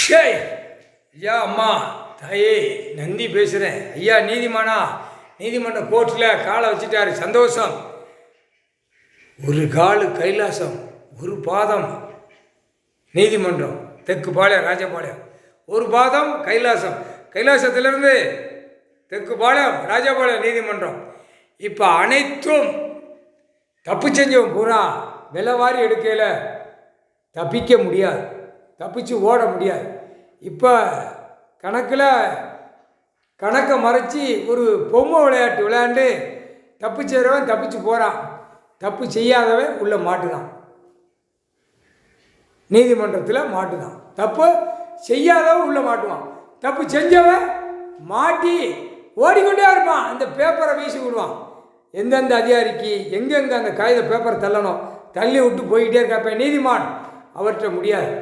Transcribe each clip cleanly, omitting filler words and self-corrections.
ஷேய் ஐயா அம்மா தாயே நந்தி பேசுகிறேன் ஐயா. நீதிமன்ற கோர்ட்டில் காலை வச்சுட்டாரு, சந்தோஷம். ஒரு காலு கைலாசம், ஒரு பாதம் நீதிமன்றம், தெற்கு பாளையம் ராஜபாளையம். ஒரு பாதம் கைலாசம், கைலாசத்திலிருந்து தெற்கு பாளையம் ராஜபாளையம் நீதிமன்றம். இப்போ அனைத்தும் தப்பு செஞ்சவன் பூரா விலைவாரி எடுக்கையில் தப்பிக்க முடியாது, தப்பிச்சு ஓட முடியாது. இப்போ கணக்கை மறைச்சி ஒரு பொம்மை விளையாட்டு விளையாண்டு தப்பு செய்கிறவன் தப்பிச்சு போகிறான், தப்பு செய்யாதவன் உள்ளே மாட்டுதான், நீதிமன்றத்தில் மாட்டுதான். தப்பு செய்யாதவன் உள்ளே மாட்டுவான், தப்பு செஞ்சவன் மாட்டி ஓடிக்கொண்டே இருப்பான். அந்த பேப்பரை வீசி விடுவான். எந்தெந்த அதிகாரிக்கு எங்கெங்கே அந்த காகித பேப்பரை தள்ளணும் தள்ளி விட்டு போய்கிட்டே இருக்கப்ப நீதிமான் அவர்கிட்ட முடியாது.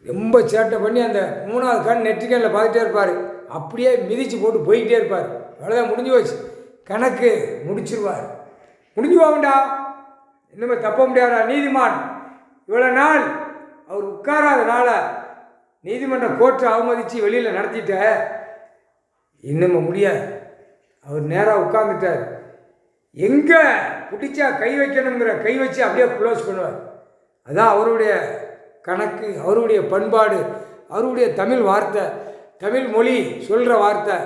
ரொம்ப சேட்டை பண்ணி அந்த 3வது கண் நெற்றிக்கண்ணில் பார்த்துட்டே இருப்பார். அப்படியே மிதித்து போட்டு போய்கிட்டே இருப்பார். அவ்வளோதான், முடிஞ்சு போச்சு, கணக்கு முடிச்சிருவார். முடிஞ்சு போகண்டா, இன்னுமே தப்ப முடியாதா. நீதிமான் இவ்வளோ நாள் அவர் உட்காராதனால நீதிமன்ற கோர்ட்டை அவமதித்து வெளியில் நடத்திட்ட, இன்னுமே முடியாது. அவர் நேராக உட்கார்ந்துட்டார். எங்கே பிடிச்சா கை வைக்கணுங்கிற கை வச்சு அப்படியே க்ளோஸ் பண்ணுவார். அதான் அவருடைய கணக்கு, அவருடைய பண்பாடு, அவருடைய தமிழ் வார்த்தை, தமிழ் மொழி சொல்கிற வார்த்தை.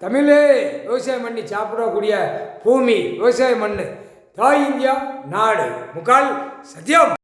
தமிழே விவசாயம் பண்ணி சாப்பிடக்கூடிய பூமி, விவசாய மண், தாய் இந்தியா நாடு, முக்கால் சத்தியம்.